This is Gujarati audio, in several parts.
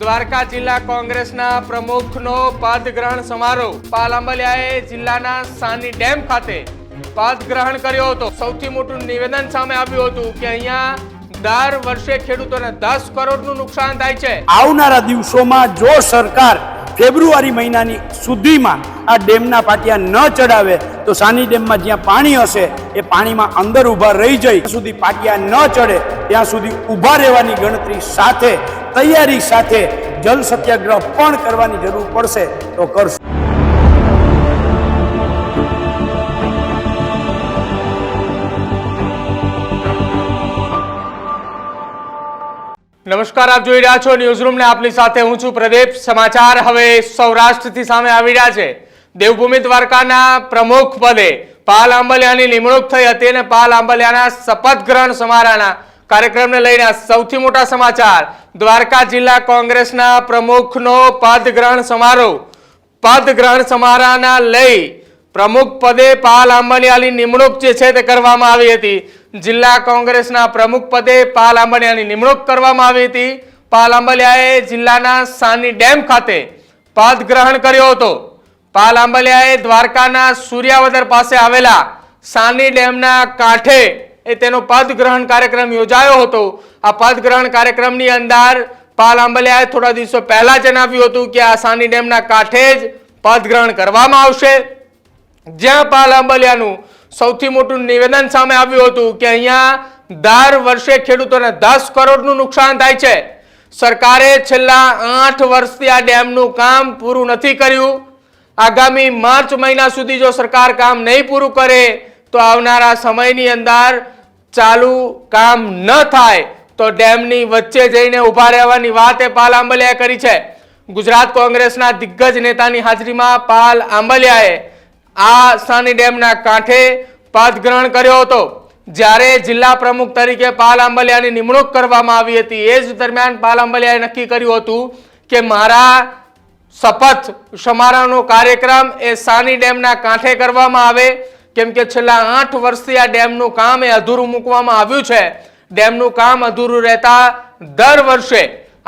દ્વારકા જિલ્લા કોંગ્રેસના પ્રમુખનો પદગ્રહણ સમારોહ પાલ આંબલિયાએ જિલ્લાના સાની ડેમ ખાતે પદગ્રહણ કર્યો હતો। સૌથી મોટું નિવેદન સામે આવ્યું હતું કે અહીંયા દર વર્ષે ખેડૂતોને 10 કરોડનું નુકસાન થાય છે। આવનારા દિવસોમાં જો સરકાર ફેબ્રુઆરી મહિનાની સુધીમાં આ ડેમના પાટિયા ન ચડાવે તો સાની ડેમમાં જ્યાં પાણી હશે એ પાણીમાં અંદર ઊભા રહી જાય સુધી પાટિયા ન ચડે ત્યાં સુધી ઊભા રહેવાની ગણતરી સાથે તૈયારી સાથે જલ સત્યાગ્રહ પણ કરવાની જરૂર પડશે તો કરશું। નમસ્કાર, આપ જોઈ રહ્યા છો ન્યૂઝરૂમ ને આપની સાથે હું છું પ્રદીપ। સમાચાર હવે સૌરાષ્ટ્રથી સામે આવી રહ્યા છે। દેવભૂમિ દ્વારકાના પ્રમુખ પદે પાલ આંબલિયાની નિમણૂક થઈ હતી અને પાલ આંબલિયાના શપથ ગ્રહણ સમારોહના કાર્યક્રમને લઈને સૌથી મોટા સમાચાર। દ્વારકા જિલ્લા કોંગ્રેસના પ્રમુખનો પદગ્રહણ સમારોહના લઈ પ્રમુખ પદે પાલ આંબલિયાની નિમણૂક જે છે તે કરવામાં આવી હતી। જિલ્લા કોંગ્રેસના પ્રમુખ પદે પાલ આંબલિયાની નિમણૂક કરવામાં આવી હતી। પાલ આંબલિયાએ જિલ્લાના સાની ડેમ ખાતે પદગ્રહણ કર્યો હતો। પાલ આંબલિયાએ દ્વારકાના સૂર્યાવદર પાસે આવેલા સાની ડેમના કાંઠે તેનો પદગ્રહણ કાર્યક્રમ યોજાયો હતો। આ પદગ્રહણ કાર્યક્રમની અંદર પાલ આંબલિયાએ થોડા દિવસો પહેલા જણાવ્યું હતું કે આ સાની ડેમના કાંઠે જ પદગ્રહણ કરવામાં આવશે। જ્યાં પાલ આંબલિયાનું સૌથી મોટું નિવેદન સામે આવ્યું હતું કે અહીંયા દર વર્ષે ખેડૂતોને 10 કરોડનું નુકસાન થાય છે। સરકારે છેલ્લા 8 વર્ષથી આ ડેમનું કામ પૂરું નથી કર્યું। આગામી માર્ચ મહિના સુધી જો સરકાર કામ નહીં પૂરું કરે તો આવનારા સમયની અંદર ચાલુ કામ ન થાય તો ડેમની વચ્ચે જઈને ઊભા રહેવાની વાત પાલ આંબલિયાએ કરી છે। ગુજરાત કોંગ્રેસના દિગ્ગજ નેતાની હાજરીમાં પાલ આંબલિયાએ આ સાની ડેમના કાંઠે પદગ્રહણ કર્યો હતો। જ્યારે જિલ્લા પ્રમુખ તરીકે પાલ આંબલિયાની નિમણૂક કરવામાં આવી હતી એ જ દરમિયાન પાલ આંબલિયાએ નક્કી કર્યું હતું કે મારા શપથ સમારોહનો કાર્યક્રમ એ સાની ડેમના કાંઠે કરવામાં આવે, કેમ કે છેલ્લા 8 વર્ષથી આ ડેમનું કામ એ અધૂરું મૂકવામાં આવ્યું છે। ડેમનું કામ અધૂરું રહેતા દર વર્ષે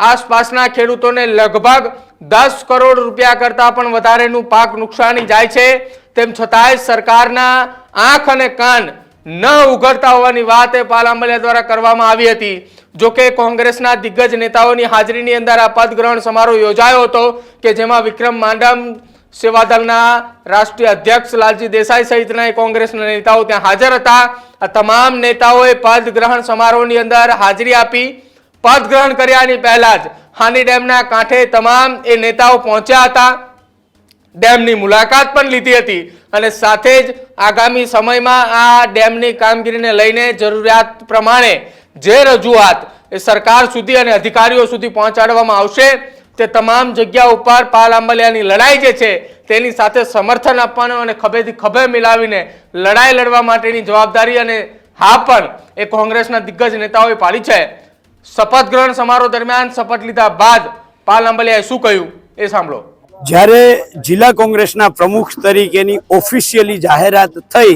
આસપાસના ખેડૂતોને લગભગ 10 કરોડ રૂપિયા કરતા પણ વધારેનું પાક નુકસાની જાય છે। તેમ છતાંય સરકારના આંખ અને કાન ન ઉઘડતા હોવાની વાત પાલ આંબલિયા દ્વારા કરવામાં આવી હતી। જોકે કોંગ્રેસના દિગ્ગજ નેતાઓની હાજરીની અંદર આ પદગ્રહણ સમારોહ યોજાયો હતો કે જેમાં વિક્રમ માંડમ, સેવાદળના રાષ્ટ્રીય અધ્યક્ષ લાલજી દેસાઈ સહિતના કોંગ્રેસના નેતાઓ ત્યાં હાજર હતા। આ તમામ નેતાઓએ પદગ્રહણ સમારોહની અંદર હાજરી આપી। પદગ્રહણ કર્યાની પહેલા જ સાની ડેમના કાંઠે તમામ એ નેતાઓ પહોંચ્યા હતા, ડેમની મુલાકાત પણ લીધી હતી અને સાથે જ આગામી સમયમાં આ ડેમની કામગીરીને લઈને જરૂરિયાત પ્રમાણે જે રજૂઆત એ સરકાર સુધી અને અધિકારીઓ સુધી પહોંચાડવામાં આવશે તે તમામ જગ્યા ઉપર પાલ આંબલિયાની લડાઈ જે છે તેની સાથે સમર્થન આપવાનું અને ખભેથી ખભે મિલાવીને લડાઈ લડવા માટેની જવાબદારી અને હા પણ એ કોંગ્રેસના દિગ્ગજ નેતાઓએ પાડી છે। શપથ ગ્રહણ સમારોહ દરમિયાન શપથ લીધા બાદ પાલ આંબલિયાએ શું કહ્યું એ સાંભળો। જ્યારે જિલ્લા કોંગ્રેસના પ્રમુખ તરીકેની ઓફિશિયલી જાહેરાત થઈ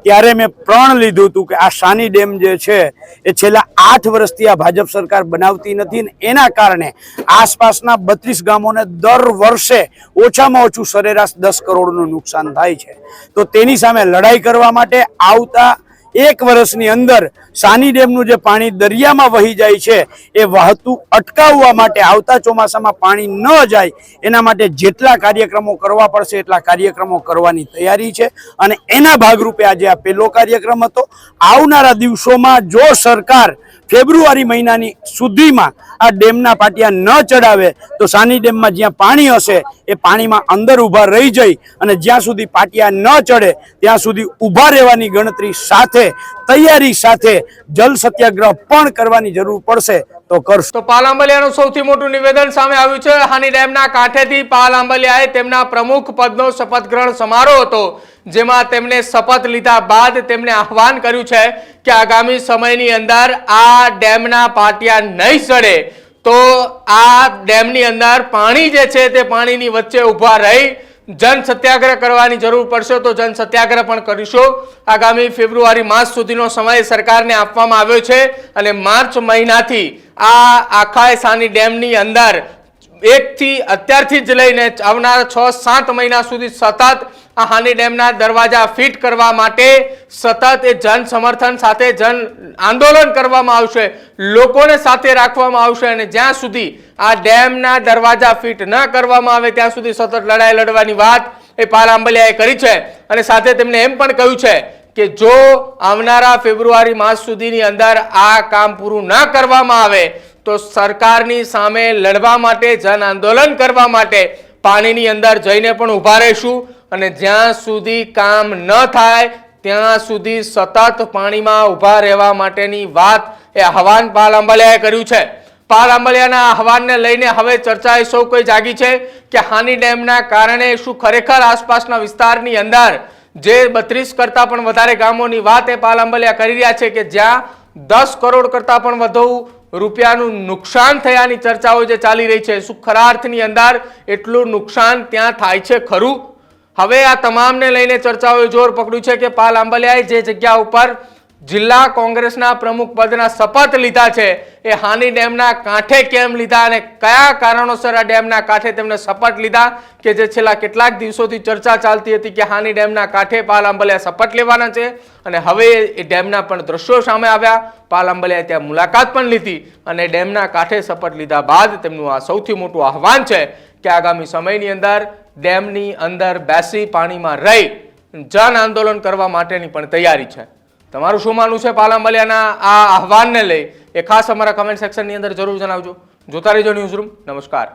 ત્યારે મેં પ્રણ લીધું હતું કે આ સાની ડેમ જે છે એ છેલ્લા 8 વર્ષથી આ ભાજપ સરકાર બનાવતી નથી ને એના કારણે આસપાસના 32 ગામોને દર વર્ષે ઓછામાં ઓછું સરેરાશ 10 કરોડનું નુકસાન થાય છે। તો તેની સામે લડાઈ કરવા માટે આવતા 1 વર્ષની અંદર સાની ડેમનું જે પાણી દરિયામાં વહી જાય છે એ વહેતું અટકાવવા માટે આવતા ચોમાસામાં પાણી ન જાય એના માટે જેટલા કાર્યક્રમો કરવા પડશે એટલા કાર્યક્રમો કરવાની તૈયારી છે અને એના ભાગરૂપે આજે આ પહેલો કાર્યક્રમ હતો। આવનારા દિવસોમાં જો સરકાર ફેબ્રુઆરી મહિનાની સુધીમાં આ ડેમના પાટિયા ન ચડાવે તો સાની ડેમમાં જ્યાં પાણી હશે એ પાણીમાં અંદર ઊભા રહી જાય અને જ્યાં સુધી પાટિયા ન ચડે ત્યાં સુધી ઊભા રહેવાની ગણતરી સાથે તૈયારી સાથે જલ સત્યાગ્રહ પણ કરવાની જરૂર પડશે તો કરશું। તો પાલ આંબલિયાનું સૌથી મોટું નિવેદન સામે આવ્યું છે। સાની ડેમના કાંઠેથી પાલ આંબલિયાએ તેમના પ્રમુખ પદનો શપથ ગ્રહણ સમારોહ હતો જેમાં તેમણે શપથ લીધા બાદ તેમણે આહવાન કર્યું છે કે આગામી સમયની અંદર આ ડેમના પાટિયા નહીં ચડે તો આ ડેમની અંદર પાણી જે છે તે પાણીની વચ્ચે ઊભા રહી જન સત્યાગ્રહ કરવાની જરૂર પડશે તો જન સત્યાગ્રહ પણ કરીશું। આગામી ફેબ્રુઆરી માસ સુધીનો સમય સરકારને આપવામાં આવ્યો છે અને માર્ચ મહિનાથી આ આખા સાની ડેમની અંદર એકથી અત્યારથી જ લઈને આવનારા 6-7 મહિના સુધી સતત આ હાની ડેમના દરવાજા ફિટ કરવા માટે સતત એ જન સમર્થન સાથે જન આંદોલન કરવામાં આવશે, લોકોને સાથે રાખવામાં આવશે અને જ્યાં સુધી આ ડેમના દરવાજા ફિટ ન કરવામાં આવે ત્યાં સુધી સતત લડાઈ લડવાની વાત એ પાલ આંબલિયાએ કરી છે અને સાથે તેમણે એમ પણ કહ્યું છે કે જો આવનારા ફેબ્રુઆરી માસ સુધીની અંદર આ કામ પૂરું ન કરવામાં આવે તો સરકારની સામે લડવા માટે જન આંદોલન કરવા માટે પાણીની અંદર જઈને પણ ઊભા રહીશું અને જ્યાં સુધી કામ ન થાય ત્યાં સુધી સતત પાણીમાં ઊભા રહેવા માટેની વાત એ આહવાન પાલ આંબલિયાએ કર્યું છે। પાલ આંબલિયાના આહવાનને લઈને હવે ચર્ચાએ સૌ કોઈ જાગી છે કે હાની ડેમના કારણે શું ખરેખર આસપાસના વિસ્તારની અંદર જે 32 કરતા પણ વધારે ગામોની વાત એ પાલ આંબલિયા કરી રહ્યા છે કે જ્યાં 10 કરોડ કરતા પણ વધુ રૂપિયાનું નુકસાન થયાની ચર્ચાઓ જે ચાલી રહી છે, શું ખરા અર્થની અંદર એટલું નુકસાન ત્યાં થાય છે ખરું? હવે આ તમામને લઈને ચર્ચાઓએ જોર પકડ્યું છે કે પાલ આંબલિયાએ જે જગ્યા ઉપર જિલ્લા કોંગ્રેસના પ્રમુખ પદના શપથ લીધા છે એ હાની ડેમના કાંઠે કેમ લીધા અને કયા કારણોસર આ ડેમના કાંઠે તેમને શપથ લીધા કે જે છેલ્લા કેટલાક દિવસોથી ચર્ચા ચાલતી હતી કે હાની ડેમના કાંઠે પાલ આંબલિયા શપથ લેવાના છે અને હવે એ ડેમના પણ દ્રશ્યો સામે આવ્યા। પાલ આંબલિયાએ ત્યાં મુલાકાત પણ લીધી અને ડેમના કાંઠે શપથ લીધા બાદ તેમનું આ સૌથી મોટું આહવાન છે કે આગામી સમયની અંદર ડેમની અંદર બેસી પાણીમાં રહી જન આંદોલન કરવા માટેની પણ તૈયારી છે। તમારું શું માનવું છે પાલ આંબલિયાના આ આહવાનને લઈ એ ખાસ અમારા કમેન્ટ સેક્શનની અંદર જરૂર જણાવજો। જોતા રહેજો ન્યૂઝરૂમ। નમસ્કાર।